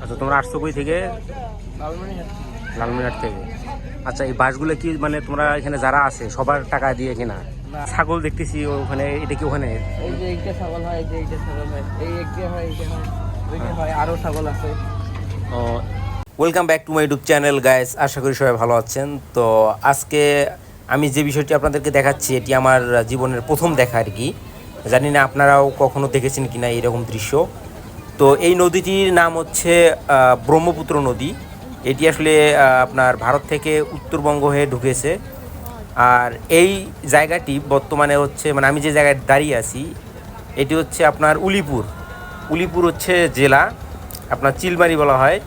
আচ্ছা, তোমরা আসছো কই থেকে? লালমনিরহাট। লালমনিরহাট থেকে। আচ্ছা, এই বাসগুলো কি মানে তোমরা এখানে যারা আছে সবার টাকা দিয়ে কিনা? না। ছাগল দেখতেছি ওখানে, এটা কি ওখানে? এই যে এইটা ছাগল হয়, এই যে এইটা ছাগল হয়, এই একটা হয়, এইটা হয়, ওইটা হয়, আরো ছাগল আছে। Welcome back to my YouTube channel guys, আশা করি সবাই ভালো আছেন। তো আজকে আমি যে বিষয়টি আপনাদেরকে দেখাচ্ছি এটি আমার জীবনের প্রথম দেখা আর কি। জানি না আপনারাও কখনো দেখেছেন কিনা এইরকম দৃশ্য। তো এই নদীটির নাম হচ্ছে ব্রহ্মপুত্র নদী। এটি আসলে আপনার ভারত থেকে উত্তরবঙ্গ হয়ে ঢুকেছে। আর এই জায়গাটি বর্তমানে হচ্ছে মানে আমি যে জায়গায় দাঁড়িয়ে আছি এটি হচ্ছে আপনার উলিপুর হচ্ছে জেলা, আপনার চিলমারি বলা হয়,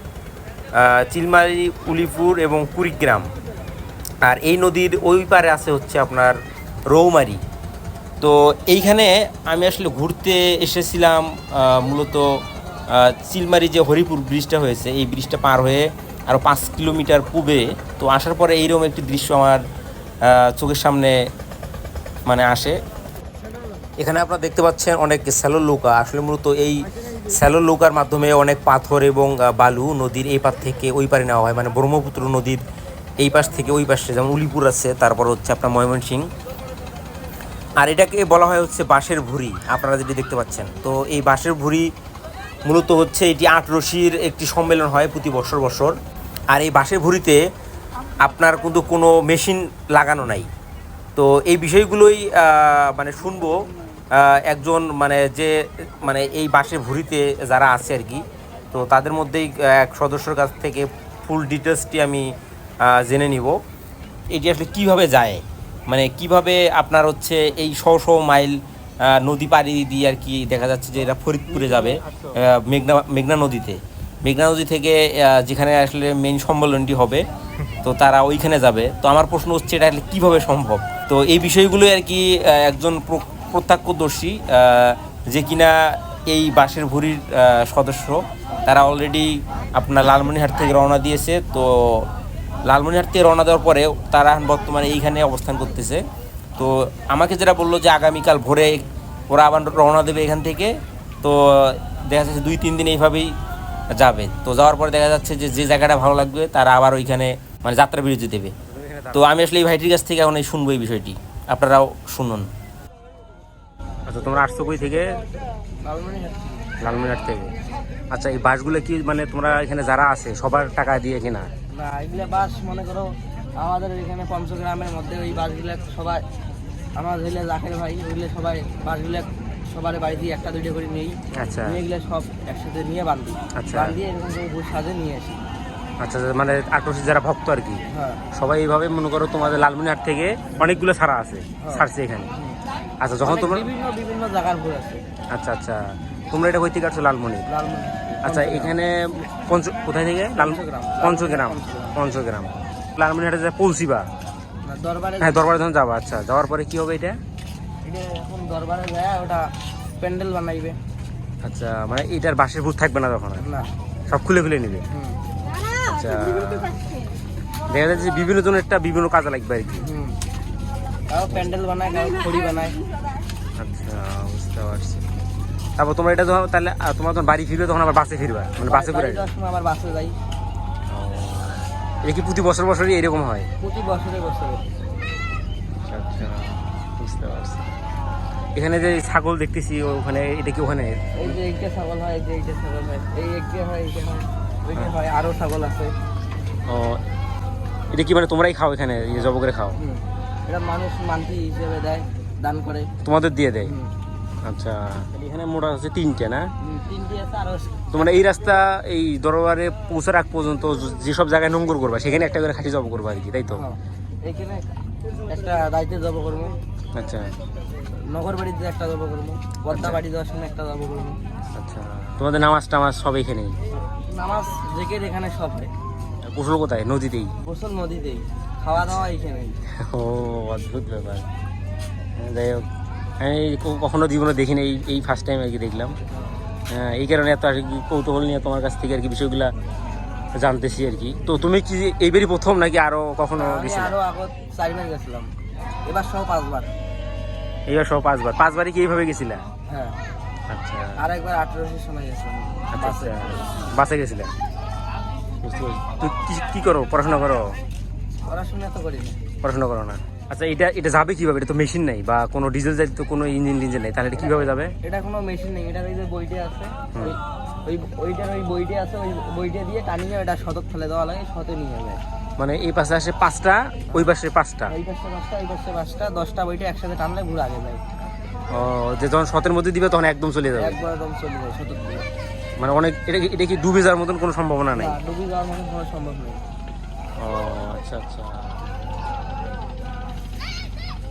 চিলমারি, উলিপুর এবং কুড়িগ্রাম। আর এই নদীর ওই পারে আছে হচ্ছে আপনার রৌমারি। তো এইখানে আমি আসলে ঘুরতে এসেছিলাম মূলত চিলমারি যে হরিপুর ব্রিজটা হয়েছে এই ব্রিজটা পার হয়ে আরও 5 কিলোমিটার পূবে। তো আসার পরে এইরকম একটি দৃশ্য আমার চোখের সামনে মানে আসে। এখানে আপনারা দেখতে পাচ্ছেন অনেক স্যালো নৌকা। আসলে মূলত এই স্যালো নৌকার মাধ্যমে অনেক পাথর এবং বালু নদীর এই পার থেকে ওই পারে নেওয়া হয়, মানে ব্রহ্মপুত্র নদীর এই পাশ থেকে ওই পাশে, যেমন উলিপুর আছে, তারপর হচ্ছে আপনার ময়মনসিংহ। আর এটাকে বলা হয় হচ্ছে বাঁশের ভুঁড়ি, আপনারা যেটি দেখতে পাচ্ছেন। তো এই বাঁশের ভুঁড়ি মূলত হচ্ছে এটি 8 রশির একটি সম্মেলন হয় প্রতি বছর। আর এই বাঁশের ভুঁড়িতে আপনার কিন্তু কোনো মেশিন লাগানো নাই। তো এই বিষয়গুলোই মানে শুনবো একজন মানে যে মানে এই বাঁশের ভুঁড়িতে যারা আছে আর কি, তো তাদের মধ্যেই এক সদস্যর কাছ থেকে ফুল ডিটেলসটি আমি জেনে নিব। এটি আসলে কীভাবে যায়, মানে কিভাবে আপনার হচ্ছে এই শো মাইল নদী পাড়ি দিয়ে আর কি দেখা যাচ্ছে যে এরা ফরিদপুরে যাবে মেঘনা নদী থেকে যেখানে আসলে মেইন সম্মেলনটি হবে, তো তারা ওইখানে যাবে। তো আমার প্রশ্ন হচ্ছে এটা আসলে কীভাবে সম্ভব। তো এই বিষয়গুলোই আর কি একজন প্রত্যক্ষদর্শী যে কিনা এই বাঁশের ভুঁড়ির সদস্য, তারা অলরেডি আপনার লালমনিরহাট থেকে রওনা দিয়েছে। তো লালমনিরহাট থেকে রওনা দেওয়ার পরে তারা বর্তমানে এইখানে অবস্থান করতেছে। তো আমাকে যেটা বললো যে আগামীকাল ভোরে ওরা আবার রওনা দেবে এখান থেকে। তো দেখা যাচ্ছে 2-3 দিন এইভাবেই যাবে। তো যাওয়ার পরে দেখা যাচ্ছে যে যে জায়গাটা ভালো লাগবে তারা আবার ওইখানে মানে যাত্রা বিরতি দেবে। তো আমি আসলে এই ভাইটির কাছ থেকে এখন শুনবো এই বিষয়টি, আপনারাও শুনুন। আচ্ছা, তোমরা আসছো কই থেকে? লালমনিরহাট থেকে। আচ্ছা, এই বাসগুলো কি মানে তোমরা এখানে যারা আছে সবার টাকা দিয়ে কিনা? না, এগুলো বাস মনে করো আমাদের এখানে পঞ্চগ্রামের মধ্যে ওই বাসগুলো সবাই আমার হইলে জাকের ভাই, ওইগুলো সবাই বাসগুলো সবার বাড়িতে একটা দুইটা করে নেই। আচ্ছা, নিয়ে এগুলো সব একসাথে নিয়ে বান্ধি। আচ্ছা, বান্ধিয়ে এরকম করে বুট সাজে নিয়ে আসি। আচ্ছা, মানে আটরশি যারা ভক্ত আর কি, হ্যাঁ, সবাই এইভাবে মনে করো তোমাদের লালমনিরহাট থেকে অনেকগুলো ছাড়া আছে, ছাড়ছে এখানে। আচ্ছা, যখন তোমরা বিভিন্ন জায়গার ঘুরে আছে। আচ্ছা, তোমরা এটা কই থেকে আসছো? লালমনি। আচ্ছা, এখানে কোথায় থেকে? পঞ্চগ্রাম। লালমনিরহাটে যা পৌঁছিবা? দরবারে। হ্যাঁ, দরবারে যখন যাবা। আচ্ছা, যাওয়ার পরে কি হবে এটা? এখন দরবারে যায় ওটা প্যান্ডেল বানাইবে। আচ্ছা, মানে এটার বাঁশের ভূত থাকবে না তখন? না, সব খুলে নিবে। আচ্ছা, দেখা যাচ্ছে বিভিন্ন জনের একটা বিভিন্ন কাজে লাগবে আর কি। তাও প্যান্ডেল বানায়, তাও খড়ি বানায়। আচ্ছা, বুঝতে পারছি। তারপর তোমরা এটা যখন তাহলে তোমরা যখন বাড়ি ফিরবে তখন আবার বাসে ফিরবা, মানে বাসে করে? আবার বাসে যাই। এটা কি প্রতি বছরই এরকম হয়? প্রতি বছরে। আচ্ছা, বুঝতে পারছি। এখানে যে ছাগল দেখতেছি ওখানে, এটা কি ওখানে? এই যে একটা ছাগল হয়, এই যে এইটা ছাগল হয়, এই একটা হয়, এইটা হয়, ওইটা হয়, আরো ছাগল আছে। ও, এটা কি মানে তোমরাই খাও এখানে, জব করে খাও? এটা মানুষ মান্তি হিসেবে দেয়, দান করে, তোমাদের দিয়ে দেয়? আচ্ছা, এখানে মোটা হচ্ছে 3টে না? 3টে আছে। আরো তোমরা এই রাস্তা এই দরবারে পৌঁছার আগ পর্যন্ত যেসব জায়গায় নোংর করবা সেখানে একটা করে খাঁটি জব করবা আর কি, তাই তো? এখানে একটা দায়িত্বে জব করবো। আচ্ছা, নগর বাড়িতে একটা জব করবো, পদ্মা বাড়ি যাওয়ার সময় একটা জব করবো। আচ্ছা, তোমাদের নামাজ টামাজ সব এখানেই? নামাজ এখানে সব হয়। গোসল কোথায়? নদীতেই? গোসল নদীতেই, খাওয়া দাওয়া এখানেই। ও, অদ্ভুত ব্যাপার। যাই হোক, আমি কখনো জীবনে দেখিনি, এই ফার্স্ট টাইম আর কি দেখলাম। হ্যাঁ, এই কারণে এত আর কি কৌতূহল নিয়ে তোমার কাছ থেকে আর কি বিষয়গুলা জানতেছি আর কি। তো তুমি কি এইবারই প্রথম নাকি আরো কখনো গেছিলে? আরো আগে 4 বার গেছিলাম, এবার সহ 5 বার। এইবার সব 5 বার? 5 বারই কি এইভাবে গেছিলা? হ্যাঁ। আচ্ছা আর একবার 1800 সময় গেছিলাম আচ্ছা বাসে। আচ্ছা বাসে গেছিলেন, বুঝতে পারছি। তুই কি করো, পড়াশোনা করো? পড়াশোনা তো করি না। পড়াশোনা করো না। আচ্ছা এটা যাবে কিভাবে? এটা তো মেশিন নাই বা কোনো ডিজেল জাতীয় কোনো ইঞ্জিন নেই, তাহলে এটা কিভাবে যাবে? এটা কোনো মেশিন নেই, এটার ওই যে বইটা আছে, ওইটার ওই বইটা আছে, ওই বইটা দিয়ে টানিয়ে এটা শতক ফেলে দেওয়া লাগে, শতে নিয়ে যায়। মানে এই পাশে আসে 5টা, ওই পাশে 5টা। এই পাশে 5টা, এই পাশে 5টা, 10টা বইটা একসাথে টানলে ঘুরে আগে যায়। ও, যে যখন শতের মধ্যে দিবে তখন একদম চলে যাবে। একবার একদম চলে যায় শতক দিয়ে। মানে অনেক, এটা কি ডুবে যাওয়ার মতন কোনো সম্ভাবনা নেই? না, ডুবে যাওয়ার মতো কোনো সম্ভব নেই। ও আচ্ছা আচ্ছা।